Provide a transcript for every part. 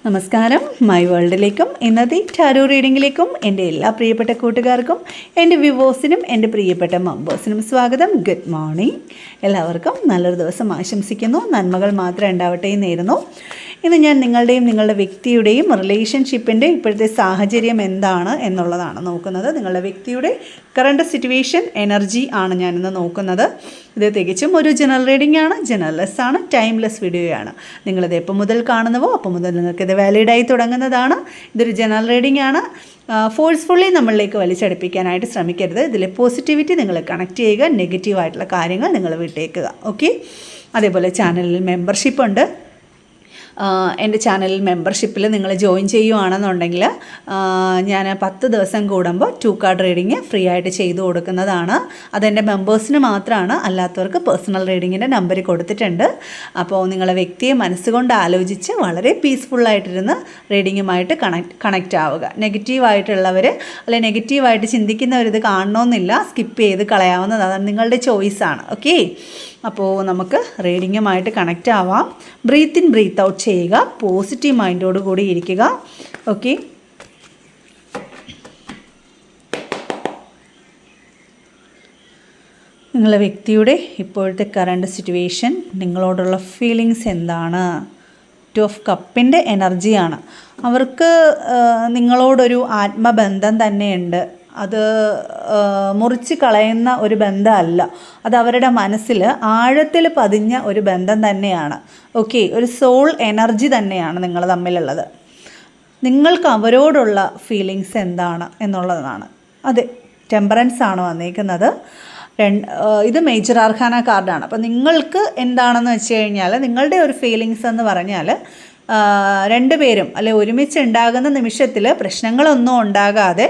നമസ്കാരം, മൈ വേൾഡിലേക്കും ഇന്നത്തെ ടാരോ റീഡിങ്ങിലേക്കും എൻ്റെ എല്ലാ പ്രിയപ്പെട്ട കൂട്ടുകാർക്കും എൻ്റെ വ്യൂവേഴ്സിനും എൻ്റെ പ്രിയപ്പെട്ട മെമ്പേഴ്സിനും സ്വാഗതം. Good morning. എല്ലാവർക്കും നല്ലൊരു ദിവസം ആശംസിക്കുന്നു. നന്മകൾ മാത്രം ഉണ്ടാവട്ടെ എന്ന് നേരുന്നു. ഇന്ന് ഞാൻ നിങ്ങളുടെയും നിങ്ങളുടെ വ്യക്തിയുടെയും റിലേഷൻഷിപ്പിൻ്റെ ഇപ്പോഴത്തെ സാഹചര്യം എന്താണ് എന്നുള്ളതാണ് നോക്കുന്നത്. നിങ്ങളുടെ വ്യക്തിയുടെ കറണ്ട് സിറ്റുവേഷൻ എനർജി ആണ് ഞാനിന്ന് നോക്കുന്നത്. ഇത് തികച്ചും ഒരു ജനറൽ റീഡിംഗ് ആണ്, ജനറൽലെസ് ആണ്, ടൈംലെസ് വീഡിയോയാണ്. നിങ്ങളിത് എപ്പോൾ മുതൽ കാണുന്നുവോ അപ്പോൾ മുതൽ നിങ്ങൾക്കിത് വാലിഡായി തുടങ്ങുന്നതാണ്. ഇതൊരു ജനറൽ റീഡിംഗ് ആണ്. ഫോഴ്സ്ഫുള്ളി നമ്മളിലേക്ക് വലിച്ചടുപ്പിക്കാനായിട്ട് ശ്രമിക്കരുത്. ഇതിൽ പോസിറ്റിവിറ്റി നിങ്ങൾ കണക്ട് ചെയ്യുക, നെഗറ്റീവായിട്ടുള്ള കാര്യങ്ങൾ നിങ്ങൾ വിട്ടേക്കുക. ഓക്കെ. അതേപോലെ ചാനലിൽ മെമ്പർഷിപ്പ് ഉണ്ട്. എൻ്റെ ചാനലിൽ മെമ്പർഷിപ്പിൽ നിങ്ങൾ ജോയിൻ ചെയ്യുകയാണെന്നുണ്ടെങ്കിൽ ഞാൻ 10 ദിവസം കൂടുമ്പോൾ 2 കാർഡ് റീഡിങ് ഫ്രീ ആയിട്ട് ചെയ്തു കൊടുക്കുന്നതാണ്. അതെൻ്റെ മെമ്പേഴ്സിന് മാത്രമാണ്, അല്ലാത്തവർക്ക് പേഴ്സണൽ റീഡിങ്ങിൻ്റെ നമ്പർ കൊടുത്തിട്ടുണ്ട്. അപ്പോൾ നിങ്ങളെ വ്യക്തിയെ മനസ്സുകൊണ്ട് ആലോചിച്ച് വളരെ പീസ്ഫുള്ളായിട്ടിരുന്ന് റീഡിങ്ങുമായിട്ട് കണക്റ്റ് ആവുക. നെഗറ്റീവായിട്ടുള്ളവർ അല്ലെങ്കിൽ നെഗറ്റീവായിട്ട് ചിന്തിക്കുന്നവരിത് കാണണമെന്നില്ല, സ്കിപ്പ് ചെയ്ത് കളയാവുന്നതാണ്, നിങ്ങളുടെ ചോയ്സാണ്. ഓക്കെ. അപ്പോൾ നമുക്ക് റീഡിങ്ങുമായിട്ട് കണക്റ്റ് ആവാം. ബ്രീത്ത് ഇൻ ബ്രീത്ത് ഔട്ട് ചെയ്യുക, പോസിറ്റീവ് മൈൻഡോട് കൂടി ഇരിക്കുക. ഓക്കെ. നിങ്ങളുടെ വ്യക്തിയുടെ ഇപ്പോഴത്തെ കറണ്ട് സിറ്റുവേഷൻ, നിങ്ങളോടുള്ള ഫീലിങ്സ് എന്താണ്? 2 ഓഫ് കപ്പിൻ്റെ എനർജിയാണ്. അവർക്ക് നിങ്ങളോടൊരു ആത്മബന്ധം തന്നെയുണ്ട്. അത് മുറിച്ച് കളയുന്ന ഒരു ബന്ധമല്ല, അത് അവരുടെ മനസ്സിൽ ആഴത്തിൽ പതിഞ്ഞ ഒരു ബന്ധം തന്നെയാണ്. ഓക്കെ. ഒരു സോൾ എനർജി തന്നെയാണ് നിങ്ങൾ തമ്മിലുള്ളത്. നിങ്ങൾക്ക് അവരോടുള്ള ഫീലിങ്സ് എന്താണ് എന്നുള്ളതാണ്. അതെ, ടെമ്പറൻസ് ആണ് വന്നിരിക്കുന്നത്. ഇത് മേജർ ആർക്കാന കാർഡാണ്. അപ്പോൾ നിങ്ങൾക്ക് എന്താണെന്ന് വെച്ച് കഴിഞ്ഞാൽ, നിങ്ങളുടെ ഒരു ഫീലിങ്സ് എന്ന് പറഞ്ഞാൽ, 2 പേരും അല്ലെ ഒരുമിച്ച് ഉണ്ടാകുന്ന നിമിഷത്തിൽ പ്രശ്നങ്ങളൊന്നും ഉണ്ടാകാതെ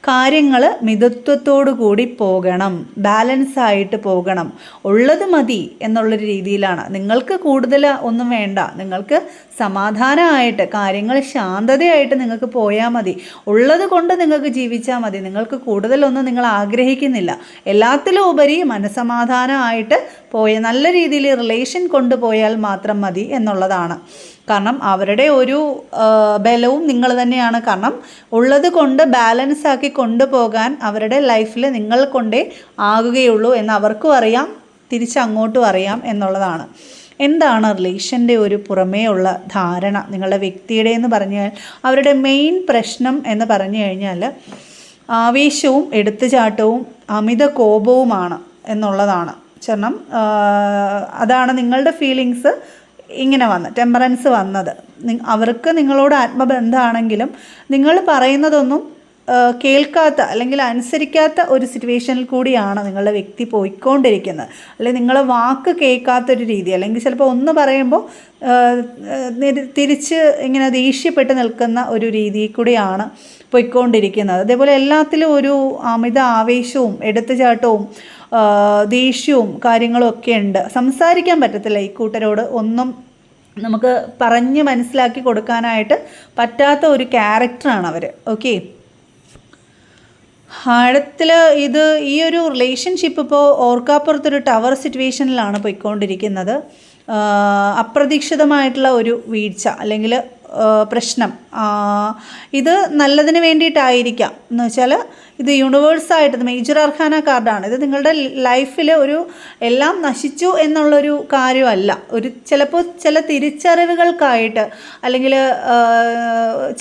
കാര്യങ്ങൾ മിതത്വത്തോടു കൂടി പോകണം, ബാലൻസായിട്ട് പോകണം, ഉള്ളത് മതി എന്നുള്ളൊരു രീതിയിലാണ്. നിങ്ങൾക്ക് കൂടുതൽ ഒന്നും വേണ്ട, നിങ്ങൾക്ക് സമാധാനമായിട്ട് കാര്യങ്ങൾ ശാന്തതയായിട്ട് നിങ്ങൾക്ക് പോയാൽ മതി, ഉള്ളത് കൊണ്ട് നിങ്ങൾക്ക് ജീവിച്ചാൽ മതി. നിങ്ങൾക്ക് കൂടുതലൊന്നും നിങ്ങൾ ആഗ്രഹിക്കുന്നില്ല. എല്ലാത്തിലും ഉപരി മനസ്സമാധാനമായിട്ട് നല്ല രീതിയിൽ റിലേഷൻ കൊണ്ടുപോയാൽ മാത്രം മതി എന്നുള്ളതാണ്. കാരണം അവരുടെ ഒരു ബലവും നിങ്ങൾ തന്നെയാണ്. കാരണം ഉള്ളത് കൊണ്ട് ബാലൻസ് ആക്കി കൊണ്ടുപോകാൻ അവരുടെ ലൈഫിൽ നിങ്ങൾ കൊണ്ടേ ആകുകയുള്ളൂ എന്ന് അവർക്കും അറിയാം, തിരിച്ചങ്ങോട്ടും അറിയാം എന്നുള്ളതാണ്. എന്താണ് റിലേഷൻ്റെ ഒരു പുറമേ ഉള്ള ധാരണ നിങ്ങളുടെ വ്യക്തിയുടെ എന്ന് പറഞ്ഞാൽ, അവരുടെ മെയിൻ പ്രശ്നം എന്ന് പറഞ്ഞു കഴിഞ്ഞാൽ ആവേശവും എടുത്തുചാട്ടവും അമിത കോപവുമാണ് എന്നുള്ളതാണ്. കാരണം അതാണ് നിങ്ങളുടെ ഫീലിങ്സ് ഇങ്ങനെ ടെമ്പറൻസ് വന്നത്. അവർക്ക് നിങ്ങളോട് ആത്മബന്ധമാണെങ്കിലും നിങ്ങൾ പറയുന്നതൊന്നും കേൾക്കാത്ത അല്ലെങ്കിൽ അനുസരിക്കാത്ത ഒരു സിറ്റുവേഷനിൽ കൂടിയാണ് നിങ്ങളുടെ വ്യക്തി പോയിക്കൊണ്ടിരിക്കുന്നത്. അല്ലെങ്കിൽ നിങ്ങളെ വാക്ക് കേൾക്കാത്തൊരു രീതി, അല്ലെങ്കിൽ ചിലപ്പോൾ ഒന്ന് പറയുമ്പോൾ തിരിച്ച് ഇങ്ങനെ ദേഷ്യപ്പെട്ട് നിൽക്കുന്ന ഒരു രീതിയിൽ കൂടിയാണ് പോയിക്കൊണ്ടിരിക്കുന്നത്. അതേപോലെ എല്ലാത്തിലും ഒരു അമിത ആവേശവും എടുത്തുചാട്ടവും ദേഷ്യവും കാര്യങ്ങളും ഒക്കെ ഉണ്ട്. സംസാരിക്കാൻ പറ്റത്തില്ല ഈ കൂട്ടരോട്. ഒന്നും നമുക്ക് പറഞ്ഞ് മനസ്സിലാക്കി കൊടുക്കാനായിട്ട് പറ്റാത്ത ഒരു ക്യാരക്ടറാണ് അവർ. ഓക്കെ. ആഴത്തിൽ ഈ ഒരു റിലേഷൻഷിപ്പ് ഇപ്പോൾ ഓർക്കാപ്പുറത്തൊരു ടവർ സിറ്റുവേഷനിലാണ് പോയിക്കൊണ്ടിരിക്കുന്നത്. അപ്രതീക്ഷിതമായിട്ടുള്ള ഒരു വീഴ്ച അല്ലെങ്കിൽ പ്രശ്നം, ഇത് നല്ലതിന് വേണ്ടിയിട്ടായിരിക്കാം. എന്ന് വെച്ചാൽ ഇത് യൂണിവേഴ്സായിട്ട് മേജർ ആർക്കാന കാർഡാണ്. ഇത് നിങ്ങളുടെ ലൈഫിൽ ഒരു എല്ലാം നശിച്ചു എന്നുള്ളൊരു കാര്യമല്ല. ചിലപ്പോൾ ചില തിരിച്ചറിവുകൾക്കായിട്ട്, അല്ലെങ്കിൽ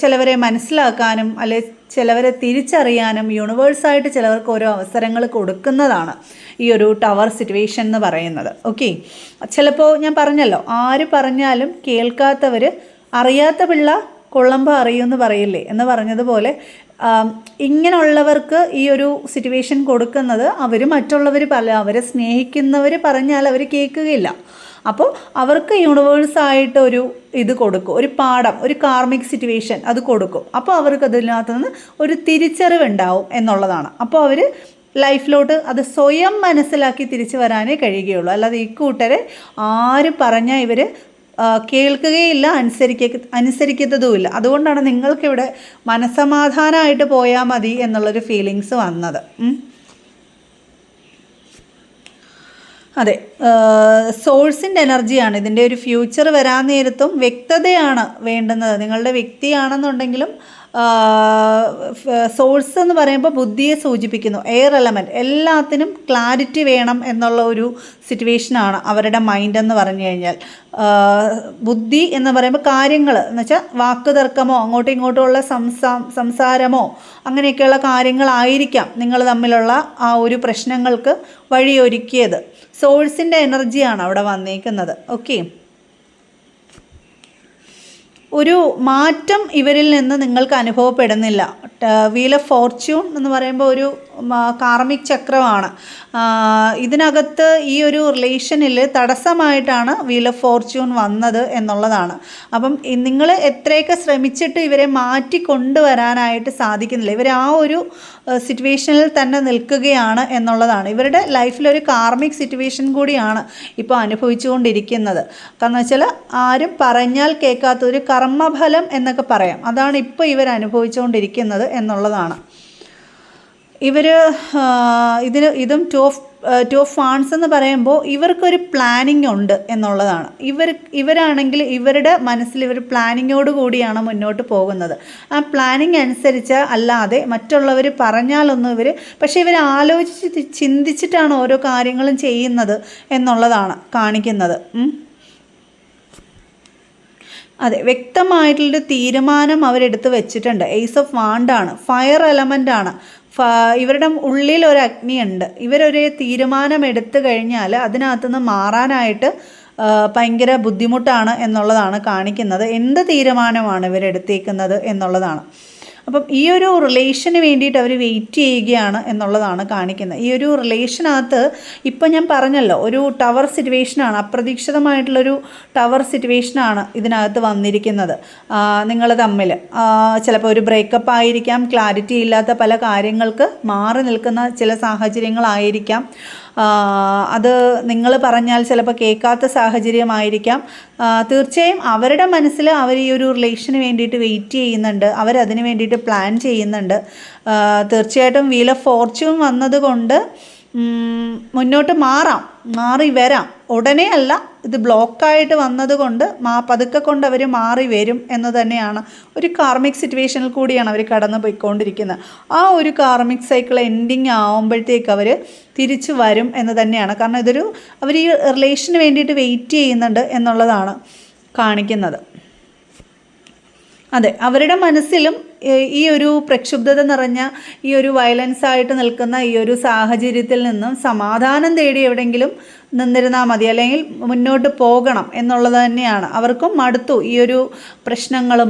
ചിലവരെ മനസ്സിലാക്കാനും അല്ലെ ചിലവരെ തിരിച്ചറിയാനും യൂണിവേഴ്സായിട്ട് ചിലവർക്ക് ഓരോ അവസരങ്ങൾ കൊടുക്കുന്നതാണ് ഈ ഒരു ടവർ സിറ്റുവേഷൻ എന്ന് പറയുന്നത്. ഓക്കെ. ചിലപ്പോൾ ഞാൻ പറഞ്ഞല്ലോ, ആര് പറഞ്ഞാലും കേൾക്കാത്തവർ, അറിയാത്ത പിള്ള കൊള്ളമ്പ അറിയുമെന്ന് പറയില്ലേ എന്ന് പറഞ്ഞതുപോലെ, ഇങ്ങനെയുള്ളവർക്ക് ഈ ഒരു സിറ്റുവേഷൻ കൊടുക്കുന്നത് അവർ മറ്റുള്ളവർ അവരെ സ്നേഹിക്കുന്നവർ പറഞ്ഞാൽ അവർ കേൾക്കുകയില്ല. അപ്പോൾ അവർക്ക് യൂണിവേഴ്സായിട്ട് ഒരു ഇത് കൊടുക്കും, ഒരു പാഠം, ഒരു കാർമിക് സിറ്റുവേഷൻ അത് കൊടുക്കും. അപ്പോൾ അവർക്ക് അതിനകത്ത് നിന്ന് ഒരു തിരിച്ചറിവുണ്ടാവും എന്നുള്ളതാണ്. അപ്പോൾ അവർ ലൈഫിലോട്ട് അത് സ്വയം മനസ്സിലാക്കി തിരിച്ചു വരാനേ കഴിയുകയുള്ളൂ. അല്ലാതെ ഈ കൂട്ടരെ ആര് പറഞ്ഞാൽ ഇവർ കേൾക്കുകയില്ല, അനുസരിക്കത്തതുമില്ല. അതുകൊണ്ടാണ് നിങ്ങൾക്കിവിടെ മനസ്സമാധാനമായിട്ട് പോയാൽ മതി എന്നുള്ളൊരു ഫീലിങ്സ് വന്നത്. അതെ, സോഴ്സിൻ്റെ എനർജിയാണ് ഇതിൻ്റെ ഒരു ഫ്യൂച്ചർ വരാൻ നേരത്തും വ്യക്തതയാണ് വേണ്ടുന്നത്. നിങ്ങളുടെ വ്യക്തിയാണെന്നുണ്ടെങ്കിലും സോഴ്സ് എന്ന് പറയുമ്പോൾ ബുദ്ധിയെ സൂചിപ്പിക്കുന്നു. എയർ എലമെൻറ്റ്, എല്ലാത്തിനും ക്ലാരിറ്റി വേണം എന്നുള്ള ഒരു സിറ്റുവേഷനാണ് അവരുടെ മൈൻഡ് എന്ന് പറഞ്ഞു കഴിഞ്ഞാൽ. ബുദ്ധി എന്ന് പറയുമ്പോൾ കാര്യങ്ങൾ എന്ന് വെച്ചാൽ വാക്ക് തർക്കമോ അങ്ങോട്ടും ഇങ്ങോട്ടുമുള്ള സംസാരമോ അങ്ങനെയൊക്കെയുള്ള കാര്യങ്ങളായിരിക്കാം നിങ്ങൾ തമ്മിലുള്ള ആ ഒരു പ്രശ്നങ്ങൾക്ക് വഴിയൊരുക്കിയത്. സോഴ്സിൻ്റെ എനർജിയാണ് അവിടെ വന്നേക്കുന്നത്. ഓക്കെ, ഒരു മാറ്റം ഇവരിൽ നിന്ന് നിങ്ങൾക്ക് അനുഭവപ്പെടുന്നില്ല. വീൽ ഓഫ് ഫോർച്യൂൺ എന്ന് പറയുമ്പോൾ ഒരു കാർമിക് ചക്രമാണ്. ഇതിനകത്ത് ഈ ഒരു റിലേഷനിൽ തടസ്സമായിട്ടാണ് വീൽ ഓഫ് ഫോർച്യൂൺ വന്നത് എന്നുള്ളതാണ്. അപ്പം നിങ്ങൾ എത്രയൊക്കെ ശ്രമിച്ചിട്ട് ഇവരെ മാറ്റി കൊണ്ടുവരാനായിട്ട് സാധിക്കുന്നില്ല. ഇവർ ആ ഒരു സിറ്റുവേഷനിൽ തന്നെ നിൽക്കുകയാണ് എന്നുള്ളതാണ്. ഇവരുടെ ലൈഫിലൊരു കാർമിക് സിറ്റുവേഷൻ കൂടിയാണ് ഇപ്പോൾ അനുഭവിച്ചുകൊണ്ടിരിക്കുന്നത്. കാരണം വെച്ചാൽ ആരും പറഞ്ഞാൽ കേൾക്കാത്ത ഒരു കർമ്മഫലം എന്നൊക്കെ പറയാം. അതാണ് ഇപ്പോൾ ഇവർ അനുഭവിച്ചുകൊണ്ടിരിക്കുന്നത് എന്നുള്ളതാണ്. ഇതും ടു ഓഫ് വാൺസ് എന്ന് പറയുമ്പോൾ ഇവർക്കൊരു പ്ലാനിങ് ഉണ്ട് എന്നുള്ളതാണ്. ഇവരാണെങ്കിൽ ഇവരുടെ മനസ്സിൽ ഇവർ പ്ലാനിങ്ങോട് കൂടിയാണ് മുന്നോട്ട് പോകുന്നത്. ആ പ്ലാനിങ് അനുസരിച്ച് അല്ലാതെ മറ്റുള്ളവർ പറഞ്ഞാലൊന്നും പക്ഷേ ഇവർ ആലോചിച്ച് ചിന്തിച്ചിട്ടാണ് ഓരോ കാര്യങ്ങളും ചെയ്യുന്നത് എന്നുള്ളതാണ് കാണിക്കുന്നത്. അതെ, വ്യക്തമായിട്ടുള്ളൊരു തീരുമാനം അവരെടുത്ത് വെച്ചിട്ടുണ്ട്. ഏസ് ഓഫ് വാണ്ടാണ്, ഫയർ എലമെൻ്റാണ്. ഇവരുടെ ഉള്ളിൽ ഒരു അഗ്നിയുണ്ട്. ഇവരൊരു തീരുമാനം എടുത്തു കഴിഞ്ഞാൽ അതിനകത്തുനിന്ന് മാറാനായിട്ട് ഭയങ്കര ബുദ്ധിമുട്ടാണ് എന്നുള്ളതാണ് കാണിക്കുന്നത്. എന്ത് തീരുമാനമാണ് ഇവരെടുത്തേക്കുന്നത് എന്നുള്ളതാണ്. അപ്പം ഈ ഒരു റിലേഷന് വേണ്ടിയിട്ട് അവർ വെയിറ്റ് ചെയ്യുകയാണ് എന്നുള്ളതാണ് കാണിക്കുന്നത്. ഈ ഒരു റിലേഷനകത്ത് ഇപ്പം ഞാൻ പറഞ്ഞല്ലോ, ഒരു ടവർ സിറ്റുവേഷനാണ്, അപ്രതീക്ഷിതമായിട്ടുള്ളൊരു ടവർ സിറ്റുവേഷനാണ് ഇതിനകത്ത് വന്നിരിക്കുന്നത്. നിങ്ങൾ തമ്മിൽ ചിലപ്പോൾ ഒരു ബ്രേക്കപ്പ് ആയിരിക്കാം, ക്ലാരിറ്റി ഇല്ലാത്ത പല കാര്യങ്ങൾക്ക് മാറി നിൽക്കുന്ന ചില സാഹചര്യങ്ങളായിരിക്കാം. അത് നിങ്ങൾ പറഞ്ഞാൽ ചിലപ്പോൾ കേൾക്കാത്ത സാഹചര്യമായിരിക്കാം. തീർച്ചയായും അവരുടെ മനസ്സിൽ അവർ ഈ ഒരു റിലേഷന് വേണ്ടിയിട്ട് വെയിറ്റ് ചെയ്യുന്നുണ്ട്, അവരതിന് വേണ്ടിയിട്ട് പ്ലാൻ ചെയ്യുന്നുണ്ട്. തീർച്ചയായിട്ടും വീൽ ഓഫ് ഫോർച്യൂൺ വന്നതുകൊണ്ട് മുന്നോട്ട് മാറി വരാം. ഉടനെ അല്ല, ഇത് ബ്ലോക്കായിട്ട് വന്നതുകൊണ്ട് പതുക്കെ കൊണ്ട് അവർ മാറി വരും എന്ന് തന്നെയാണ്. ഒരു കാർമിക് സിറ്റുവേഷനിൽ കൂടിയാണ് അവർ കടന്നു പോയിക്കൊണ്ടിരിക്കുന്നത്. ആ ഒരു കാർമിക് സൈക്കിൾ എൻഡിങ് ആവുമ്പോഴത്തേക്ക് അവർ തിരിച്ചു വരും എന്ന് തന്നെയാണ്. കാരണം അവർ ഈ റിലേഷന് വേണ്ടിയിട്ട് വെയിറ്റ് ചെയ്യുന്നുണ്ട് എന്നുള്ളതാണ് കാണിക്കുന്നത്. അതെ, അവരുടെ മനസ്സിലും ഈ ഒരു പ്രക്ഷുബ്ധത നിറഞ്ഞ ഈ ഒരു വയലൻസായിട്ട് നിൽക്കുന്ന ഈ ഒരു സാഹചര്യത്തിൽ നിന്നും സമാധാനം തേടി എവിടെയെങ്കിലും നിന്നിരുന്നാൽ മതി, അല്ലെങ്കിൽ മുന്നോട്ട് പോകണം എന്നുള്ളത് തന്നെയാണ്. അവർക്കും മടുത്തു, ഈ ഒരു പ്രശ്നങ്ങളും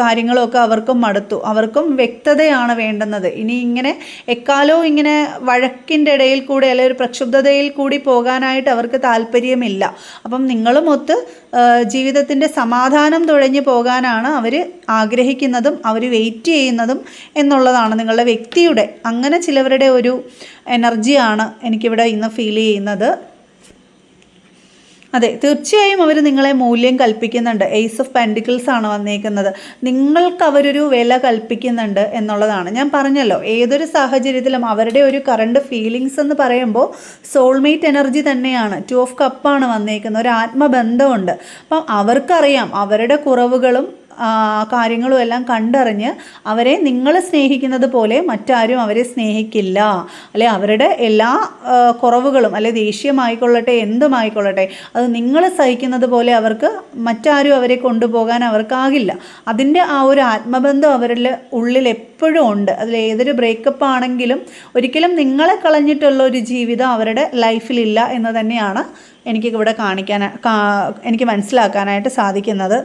കാര്യങ്ങളും ഒക്കെ അവർക്കും മടുത്തു. അവർക്കും വ്യക്തതയാണ് വേണ്ടുന്നത്. ഇനി ഇങ്ങനെ എക്കാലവും ഇങ്ങനെ വഴക്കിൻ്റെ ഇടയിൽ കൂടി അല്ലെങ്കിൽ ഒരു പ്രക്ഷുബ്ധതയിൽ കൂടി പോകാനായിട്ട് അവർക്ക് താല്പര്യമില്ല. അപ്പം നിങ്ങളുമൊത്ത് ജീവിതത്തിൻ്റെ സമാധാനം തുഴഞ്ഞു പോകാനാണ് അവർ ആഗ്രഹിക്കുന്നതും അവർ വെയിറ്റ് ചെയ്യുന്നതും എന്നുള്ളതാണ് നിങ്ങളുടെ വ്യക്തിയുടെ. അങ്ങനെ ചിലവരുടെ ഒരു എനർജിയാണ് എനിക്കിവിടെ ഇന്ന് ഫീൽ ചെയ്യുന്നത്. അതെ, തീർച്ചയായും അവർ നിങ്ങളെ മൂല്യം കൽപ്പിക്കുന്നുണ്ട്. ഏസ് ഓഫ് പെൻഡിക്കിൾസ് ആണ് വന്നേക്കുന്നത്. നിങ്ങൾക്ക് അവരൊരു വില കൽപ്പിക്കുന്നുണ്ട് എന്നുള്ളതാണ്. ഞാൻ പറഞ്ഞല്ലോ, ഏതൊരു സാഹചര്യത്തിലും അവരുടെ ഒരു കറണ്ട് ഫീലിങ്സ് എന്ന് പറയുമ്പോൾ സോൾമേറ്റ് എനർജി തന്നെയാണ്. ടു ഓഫ് കപ്പാണ് വന്നേക്കുന്നത്. ഒരു ആത്മബന്ധമുണ്ട്. അപ്പം അവർക്കറിയാം അവരുടെ കുറവുകളും കാര്യങ്ങളും എല്ലാം കണ്ടറിഞ്ഞ് അവരെ നിങ്ങൾ സ്നേഹിക്കുന്നത് പോലെ മറ്റാരും അവരെ സ്നേഹിക്കില്ല. അല്ലെ, അവരുടെ എല്ലാ കുറവുകളും അല്ലെ ദേഷ്യമായിക്കൊള്ളട്ടെ എന്തുമായിക്കൊള്ളട്ടെ അത് നിങ്ങൾ സഹിക്കുന്നത് പോലെ അവർക്ക് മറ്റാരും അവരെ കൊണ്ടുപോകാൻ അവർക്കാകില്ല. അതിൻ്റെ ആ ഒരു ആത്മബന്ധം അവരുടെ ഉള്ളിൽ എപ്പോഴും ഉണ്ട്. അതിൽ ഏതൊരു ബ്രേക്കപ്പ് ആണെങ്കിലും ഒരിക്കലും നിങ്ങളെ കളഞ്ഞിട്ടുള്ള ഒരു ജീവിതം അവരുടെ ലൈഫിലില്ല എന്ന് തന്നെയാണ് എനിക്കിവിടെ എനിക്ക് മനസ്സിലാക്കാനായിട്ട് സാധിക്കുന്നത്.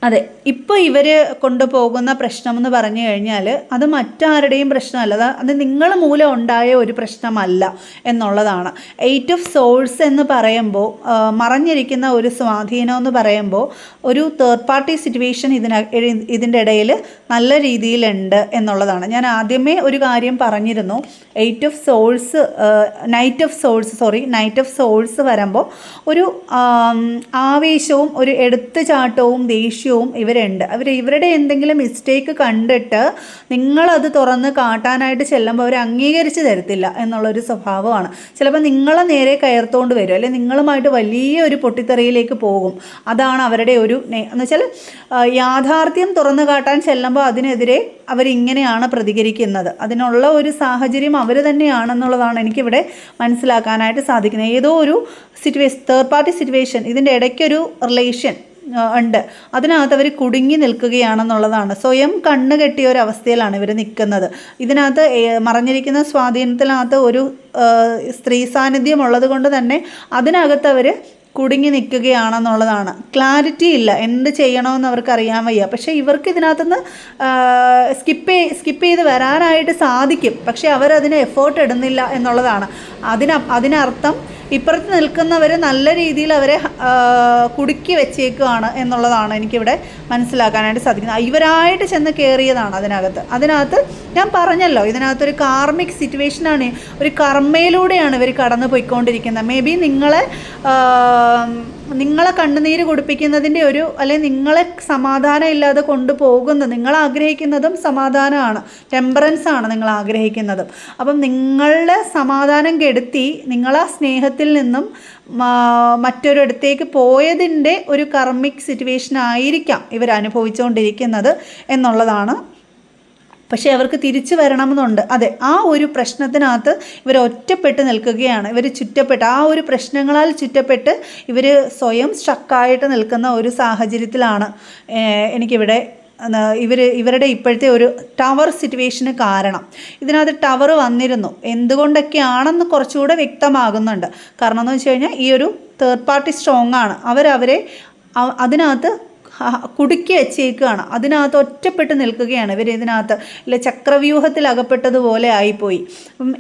അതെ, ഇപ്പോൾ ഇവർ കൊണ്ടുപോകുന്ന പ്രശ്നമെന്ന് പറഞ്ഞു കഴിഞ്ഞാൽ അത് മറ്റാരുടെയും പ്രശ്നമല്ല, അത് നിങ്ങൾ മൂലം ഉണ്ടായ ഒരു പ്രശ്നമല്ല എന്നുള്ളതാണ്. 8 ഓഫ് സോഴ്സ് എന്ന് പറയുമ്പോൾ മറഞ്ഞിരിക്കുന്ന ഒരു സ്വാധീനം എന്ന് പറയുമ്പോൾ ഒരു തേർഡ് പാർട്ടി സിറ്റുവേഷൻ ഇതിൻ്റെ ഇടയിൽ നല്ല രീതിയിലുണ്ട് എന്നുള്ളതാണ്. ഞാൻ ആദ്യമേ ഒരു കാര്യം പറഞ്ഞിരുന്നു. നൈറ്റ് ഓഫ് സോഴ്സ് വരുമ്പോൾ ഒരു ആവേശവും ഒരു എടുത്തുചാട്ടവും ദേഷ്യവും ദേഷ്യവും ഇവരുണ്ട്. ഇവരുടെ എന്തെങ്കിലും മിസ്റ്റേക്ക് കണ്ടിട്ട് നിങ്ങളത് തുറന്ന് കാട്ടാനായിട്ട് ചെല്ലുമ്പോൾ അവർ അംഗീകരിച്ച് തരത്തില്ല എന്നുള്ളൊരു സ്വഭാവമാണ്. ചിലപ്പോൾ നിങ്ങളെ നേരെ കയർത്തുകൊണ്ട് വരും, അല്ലെങ്കിൽ നിങ്ങളുമായിട്ട് വലിയൊരു പൊട്ടിത്തെറിയിലേക്ക് പോകും. അതാണ് അവരുടെ ഒരു എന്ന് വെച്ചാൽ യാഥാർത്ഥ്യം തുറന്നു കാട്ടാൻ ചെല്ലുമ്പോൾ അതിനെതിരെ അവരിങ്ങനെയാണ് പ്രതികരിക്കുന്നത്. അതിനുള്ള ഒരു സാഹചര്യം അവർ തന്നെയാണെന്നുള്ളതാണ് എനിക്കിവിടെ മനസ്സിലാക്കാനായിട്ട് സാധിക്കുന്നത്. ഏതോ ഒരു തേർഡ് പാർട്ടി സിറ്റുവേഷൻ, ഇതിൻ്റെ ഇടയ്ക്കൊരു റിലേഷൻ ഉണ്ട്, അതിനകത്ത് അവർ കുടുങ്ങി നിൽക്കുകയാണെന്നുള്ളതാണ്. സ്വയം കണ്ണ് കെട്ടിയ ഒരു അവസ്ഥയിലാണ് ഇവർ നിൽക്കുന്നത്. ഇതിനകത്ത് മറഞ്ഞിരിക്കുന്ന സ്വാധീനത്തിനകത്ത് ഒരു സ്ത്രീ സാന്നിധ്യം ഉള്ളത് കൊണ്ട് തന്നെ അതിനകത്ത് അവർ കുടുങ്ങി നിൽക്കുകയാണെന്നുള്ളതാണ്. ക്ലാരിറ്റി ഇല്ല, എന്ത് ചെയ്യണമെന്ന് അവർക്ക് അറിയാൻ വയ്യ. പക്ഷേ ഇവർക്ക് ഇതിനകത്തുനിന്ന് സ്കിപ്പ് ചെയ്ത് വരാനായിട്ട് സാധിക്കും, പക്ഷേ അവരതിന് എഫേർട്ട് ഇടുന്നില്ല എന്നുള്ളതാണ്. അതിനർത്ഥം ഇപ്പുറത്ത് നിൽക്കുന്നവർ നല്ല രീതിയിൽ അവരെ കുടുക്കി വെച്ചേക്കുകയാണ് എന്നുള്ളതാണ് എനിക്കിവിടെ മനസ്സിലാക്കാനായിട്ട് സാധിക്കുന്നത്. ഇവരായിട്ട് ചെന്ന് കയറിയതാണ് അതിനകത്ത് ഞാൻ പറഞ്ഞല്ലോ, ഇതിനകത്തൊരു കാർമിക് സിറ്റുവേഷനാണ്, ഒരു കർമ്മയിലൂടെയാണ് ഇവർ കടന്നു പോയിക്കൊണ്ടിരിക്കുന്നത്. മേ ബി നിങ്ങളെ കണ്ണുനീര് കുടിപ്പിക്കുന്നതിൻ്റെ അല്ലെങ്കിൽ നിങ്ങളെ സമാധാനം ഇല്ലാതെ കൊണ്ടുപോകുന്നത്, നിങ്ങൾ ആഗ്രഹിക്കുന്നതും സമാധാനമാണ്, ടെമ്പറൻസ് ആണ് നിങ്ങൾ ആഗ്രഹിക്കുന്നതും. അപ്പം നിങ്ങളുടെ സമാധാനം കെടുത്തി നിങ്ങളാ സ്നേഹത്തിൽ നിന്നും മറ്റൊരിടത്തേക്ക് പോയതിൻ്റെ ഒരു കർമ്മിക് സിറ്റുവേഷൻ ആയിരിക്കാം ഇവർ അനുഭവിച്ചുകൊണ്ടിരിക്കുന്നത് എന്നുള്ളതാണ്. പക്ഷേ അവർക്ക് തിരിച്ചു വരണമെന്നുണ്ട്. അതെ, ആ ഒരു പ്രശ്നത്തിനകത്ത് ഇവർ ഒറ്റപ്പെട്ട് നിൽക്കുകയാണ്. ഇവർ ആ ഒരു പ്രശ്നങ്ങളാൽ ചുറ്റപ്പെട്ട് ഇവർ സ്വയം സ്ട്രക്കായിട്ട് നിൽക്കുന്ന ഒരു സാഹചര്യത്തിലാണ് എനിക്കിവിടെ ഇവരുടെ ഇപ്പോഴത്തെ ഒരു ടവർ സിറ്റുവേഷന് കാരണം. ഇതിനകത്ത് ടവർ വന്നിരുന്നു, എന്തുകൊണ്ടൊക്കെയാണെന്ന് കുറച്ചുകൂടെ വ്യക്തമാകുന്നുണ്ട്. കാരണം എന്ന് വെച്ച് കഴിഞ്ഞാൽ ഈ ഒരു തേർഡ് പാർട്ടി സ്ട്രോങ് ആണ്, അവരെ അതിനകത്ത് കുടുക്കി വെച്ചേക്കുകയാണ്, അതിനകത്ത് ഒറ്റപ്പെട്ട് നിൽക്കുകയാണ് ഇവർ. ഇതിനകത്ത് ചക്രവ്യൂഹത്തിൽ അകപ്പെട്ടതുപോലെ ആയിപ്പോയി.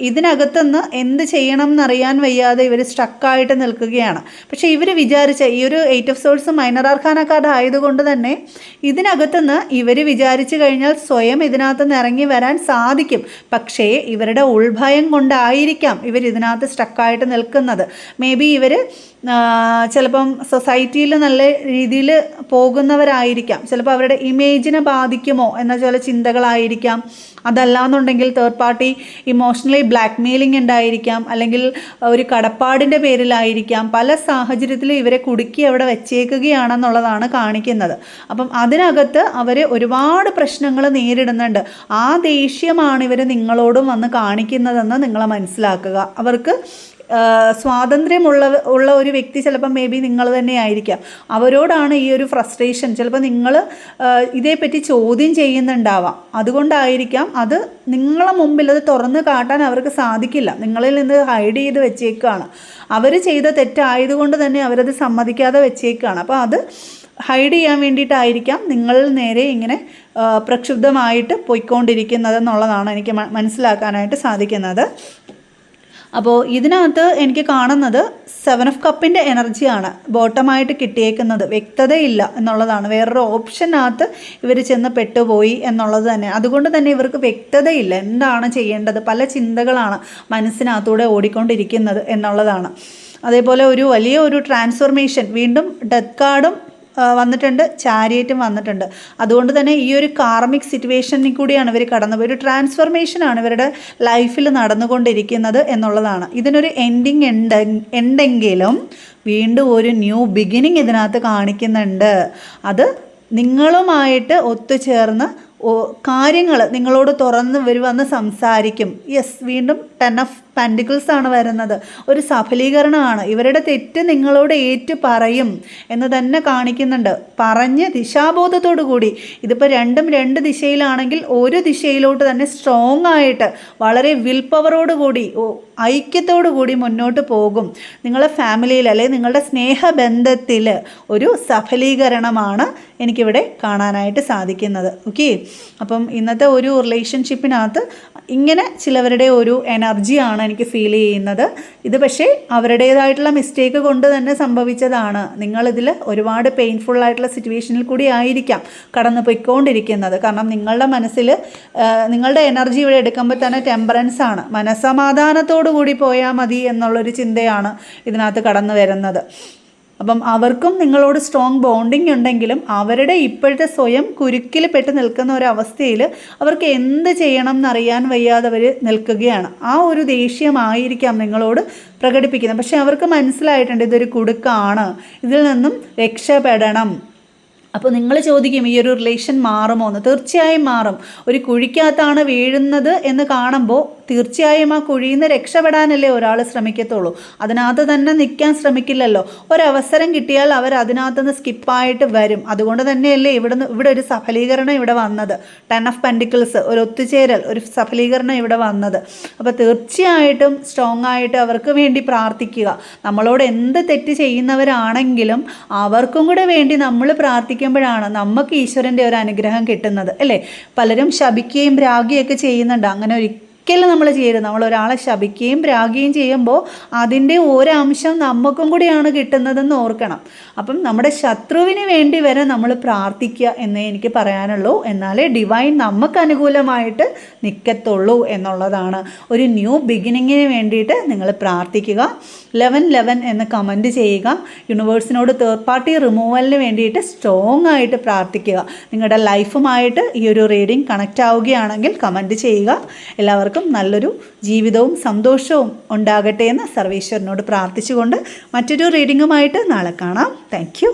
ഇതിനകത്തുനിന്ന് എന്ത് ചെയ്യണം എന്നറിയാൻ വയ്യാതെ ഇവർ സ്ട്രക്കായിട്ട് നിൽക്കുകയാണ്. പക്ഷേ ഇവർ വിചാരിച്ച ഈ ഒരു 8 of swords minor arcana card ആയതുകൊണ്ട് തന്നെ ഇതിനകത്തുനിന്ന് ഇവർ വിചാരിച്ചു കഴിഞ്ഞാൽ സ്വയം ഇതിനകത്തുനിന്ന് ഇറങ്ങി വരാൻ സാധിക്കും. പക്ഷേ ഇവരുടെ ഉൾഭയം കൊണ്ടായിരിക്കാം ഇവർ ഇതിനകത്ത് സ്ട്രക്കായിട്ട് നിൽക്കുന്നത്. മേ ബി ഇവർ ചിലപ്പം സൊസൈറ്റിയിൽ നല്ല രീതിയിൽ പോകുന്നവരായിരിക്കാം, ചിലപ്പോൾ അവരുടെ ഇമേജിനെ ബാധിക്കുമോ എന്ന ചില ചിന്തകളായിരിക്കാം. അതല്ലാന്നുണ്ടെങ്കിൽ third party emotionally black mailing ഉണ്ടായിരിക്കാം, അല്ലെങ്കിൽ ഒരു കടപ്പാടിൻ്റെ പേരിലായിരിക്കാം. പല സാഹചര്യത്തിലും ഇവരെ കുടുക്കി അവിടെ വെച്ചേക്കുകയാണെന്നുള്ളതാണ് കാണിക്കുന്നത്. അപ്പം അതിനകത്ത് അവർ ഒരുപാട് പ്രശ്നങ്ങൾ നേരിടുന്നുണ്ട്. ആ ദേഷ്യമാണ് ഇവർ നിങ്ങളോടും വന്ന് കാണിക്കുന്നതെന്ന് നിങ്ങൾ മനസ്സിലാക്കുക. അവർക്ക് സ്വാതന്ത്ര്യമുള്ള ഒരു വ്യക്തി ചിലപ്പോൾ മേ ബി നിങ്ങൾ തന്നെ ആയിരിക്കാം. അവരോടാണ് ഈ ഒരു ഫ്രസ്ട്രേഷൻ. ചിലപ്പോൾ നിങ്ങൾ ഇതേപ്പറ്റി ചോദ്യം ചെയ്യുന്നുണ്ടാവാം, അതുകൊണ്ടായിരിക്കാം. അത് നിങ്ങളെ മുമ്പിൽ അത് തുറന്ന് കാട്ടാൻ അവർക്ക് സാധിക്കില്ല, നിങ്ങളിൽ നിന്ന് ഹൈഡ് ചെയ്ത് വെച്ചേക്കാണ്. അവർ ചെയ്ത തെറ്റായതുകൊണ്ട് തന്നെ അവരത് സമ്മതിക്കാതെ വെച്ചേക്കാണ്. അപ്പോൾ അത് ഹൈഡ് ചെയ്യാൻ വേണ്ടിയിട്ടായിരിക്കാം നിങ്ങൾ നേരെ ഇങ്ങനെ പ്രക്ഷുബ്ധമായിട്ട് പോയിക്കൊണ്ടിരിക്കുന്നതെന്നുള്ളതാണ് എനിക്ക് മനസ്സിലാക്കാനായിട്ട് സാധിക്കുന്നത്. അപ്പോൾ ഇതിനകത്ത് എനിക്ക് കാണുന്നത് 7 ഓഫ് കപ്പിൻ്റെ എനർജിയാണ് ബോട്ടമായിട്ട് കിട്ടിയേക്കുന്നത്. വ്യക്തതയില്ല എന്നുള്ളതാണ്. വേറൊരു ഓപ്ഷനകത്ത് ഇവർ ചെന്ന് പെട്ടുപോയി എന്നുള്ളത് തന്നെ. അതുകൊണ്ട് തന്നെ ഇവർക്ക് വ്യക്തതയില്ല, എന്താണ് ചെയ്യേണ്ടത്. പല ചിന്തകളാണ് മനസ്സിനകത്തൂടെ ഓടിക്കൊണ്ടിരിക്കുന്നത് എന്നുള്ളതാണ്. അതേപോലെ ഒരു വലിയ ഒരു ട്രാൻസ്ഫോർമേഷൻ, വീണ്ടും ഡെത്ത് കാർഡും വന്നിട്ടുണ്ട്, ചാരിയറ്റും വന്നിട്ടുണ്ട്. അതുകൊണ്ട് തന്നെ ഈ ഒരു കാർമിക് സിറ്റുവേഷനിൽ കൂടിയാണ് ഇവർ കടന്നുപോയി. ഒരു ട്രാൻസ്ഫർമേഷനാണ് ഇവരുടെ ലൈഫിൽ നടന്നുകൊണ്ടിരിക്കുന്നത് എന്നുള്ളതാണ്. ഇതിനൊരു എൻഡിങ് ഉണ്ടെങ്കിലും വീണ്ടും ഒരു ന്യൂ ബിഗിനിങ് ഇതിനകത്ത് കാണിക്കുന്നുണ്ട്. അത് നിങ്ങളുമായിട്ട് ഒത്തുചേർന്ന് കാര്യങ്ങൾ നിങ്ങളോട് തുറന്ന് വന്ന് സംസാരിക്കും. യെസ്, വീണ്ടും 10 ഓഫ് പെൻറ്റിക്കിൾസ് ആണ് വരുന്നത്. ഒരു സഫലീകരണമാണ്. ഇവരുടെ തെറ്റ് നിങ്ങളോട് ഏറ്റു പറയും എന്ന് തന്നെ കാണിക്കുന്നുണ്ട്. പറഞ്ഞ് ദിശാബോധത്തോടു കൂടി, ഇതിപ്പോൾ രണ്ടും 2 ദിശയിലാണെങ്കിൽ ഒരു ദിശയിലോട്ട് തന്നെ സ്ട്രോങ് ആയിട്ട് വളരെ വിൽ പവറോട് കൂടി ഐക്യത്തോടു കൂടി മുന്നോട്ട് പോകും. നിങ്ങളുടെ ഫാമിലിയിൽ അല്ലെങ്കിൽ നിങ്ങളുടെ സ്നേഹബന്ധത്തിൽ ഒരു സഫലീകരണമാണ് എനിക്കിവിടെ കാണാനായിട്ട് സാധിക്കുന്നത്. ഓക്കെ, അപ്പം ഇന്നത്തെ ഒരു റിലേഷൻഷിപ്പിനകത്ത് ഇങ്ങനെ ചിലവരുടെ ഒരു എനർജിയാണ് എനിക്ക് ഫീൽ ചെയ്യുന്നത്. ഇത് പക്ഷേ അവരുടേതായിട്ടുള്ള മിസ്റ്റേക്ക് കൊണ്ട് തന്നെ സംഭവിച്ചതാണ്. നിങ്ങളിതിൽ ഒരുപാട് പെയിൻഫുള്ളായിട്ടുള്ള സിറ്റുവേഷനിൽ കൂടി ആയിരിക്കാം കടന്നു പോയിക്കൊണ്ടിരിക്കുന്നത്. കാരണം നിങ്ങളുടെ മനസ്സിൽ നിങ്ങളുടെ എനർജി ഇവിടെ എടുക്കുമ്പോൾ തന്നെ ടെമ്പറൻസ് ആണ്. മനസ്സമാധാനത്തോടു കൂടി പോയാൽ മതി എന്നുള്ളൊരു ചിന്തയാണ് ഇതിനകത്ത് കടന്നു വരുന്നത്. അപ്പം അവർക്കും നിങ്ങളോട് സ്ട്രോങ് ബോണ്ടിങ് ഉണ്ടെങ്കിലും അവരുടെ ഇപ്പോഴത്തെ സ്വയം കുരുക്കിൽ പെട്ട് നിൽക്കുന്ന ഒരവസ്ഥയിൽ അവർക്ക് എന്ത് ചെയ്യണം എന്നറിയാൻ വയ്യാതെ അവർ നിൽക്കുകയാണ്. ആ ഒരു ദേഷ്യമായിരിക്കാം നിങ്ങളോട് പ്രകടിപ്പിക്കുന്നത്. പക്ഷെ അവർക്ക് മനസ്സിലായിട്ടുണ്ട് ഇതൊരു കുടുക്കാണ്, ഇതിൽ നിന്നും രക്ഷപ്പെടണം. അപ്പോൾ നിങ്ങൾ ചോദിക്കും ഈ ഒരു റിലേഷൻ മാറുമോ എന്ന്. തീർച്ചയായും മാറും. ഒരു കുഴിക്കകത്താണ് വീഴുന്നത് എന്ന് കാണുമ്പോൾ തീർച്ചയായും ആ കുഴിയിൽ നിന്ന് രക്ഷപ്പെടാനല്ലേ ഒരാൾ ശ്രമിക്കത്തുള്ളൂ. അതിനകത്ത് തന്നെ നിൽക്കാൻ ശ്രമിക്കില്ലല്ലോ. ഒരവസരം കിട്ടിയാൽ അവർ അതിനകത്ത് നിന്ന് സ്കിപ്പായിട്ട് വരും. അതുകൊണ്ട് തന്നെയല്ലേ ഇവിടെ ഒരു സഫലീകരണം ഇവിടെ വന്നത്. 10 ഓഫ് പെൻറ്റിക്കിൾസ്, ഒരു ഒത്തുചേരൽ, ഒരു സഫലീകരണം ഇവിടെ വന്നത്. അപ്പോൾ തീർച്ചയായിട്ടും സ്ട്രോങ് ആയിട്ട് അവർക്ക് വേണ്ടി പ്രാർത്ഥിക്കുക. നമ്മളോട് എന്ത് തെറ്റ് ചെയ്യുന്നവരാണെങ്കിലും അവർക്കും കൂടെ വേണ്ടി നമ്മൾ പ്രാർത്ഥിക്കുമ്പോഴാണ് നമുക്ക് ഈശ്വരൻ്റെ ഒരു അനുഗ്രഹം കിട്ടുന്നത്, അല്ലേ? പലരും ശപിക്കുകയും രാഗിയൊക്കെ ചെയ്യുന്നുണ്ട്. അങ്ങനെ ഒരിക്കലും നമ്മൾ ചെയ്യരുത്. നമ്മൾ ഒരാളെ ശപിക്കുകയും പ്രാഗുകയും ചെയ്യുമ്പോൾ അതിൻ്റെ ഒരംശം നമുക്കും കൂടിയാണ് കിട്ടുന്നതെന്ന് ഓർക്കണം. അപ്പം നമ്മുടെ ശത്രുവിന് വേണ്ടി വരെ നമ്മൾ പ്രാർത്ഥിക്കുക എന്നേ എനിക്ക് പറയാനുള്ളൂ. എന്നാലേ ഡിവൈൻ നമുക്ക് അനുകൂലമായിട്ട് നിൽക്കത്തുള്ളൂ എന്നുള്ളതാണ്. ഒരു ന്യൂ ബിഗിനിങ്ങിന് വേണ്ടിയിട്ട് നിങ്ങൾ പ്രാർത്ഥിക്കുക. 1111 എന്ന് കമൻറ്റ് ചെയ്യുക. യൂണിവേഴ്സിനോട് തേർഡ് പാർട്ടി റിമൂവലിന് വേണ്ടിയിട്ട് സ്ട്രോങ് ആയിട്ട് പ്രാർത്ഥിക്കുക. നിങ്ങളുടെ ലൈഫുമായിട്ട് ഈ ഒരു റീഡിംഗ് കണക്റ്റ് ആവുകയാണെങ്കിൽ കമൻറ്റ് ചെയ്യുക. എല്ലാവർക്കും നല്ലൊരു ജീവിതവും സന്തോഷവും ഉണ്ടാകട്ടെ എന്ന് സർവേശ്വരനോട് പ്രാർത്ഥിച്ചുകൊണ്ട് മറ്റൊരു റീഡിങ്ങുമായിട്ട് നാളെ കാണാം. Thank you.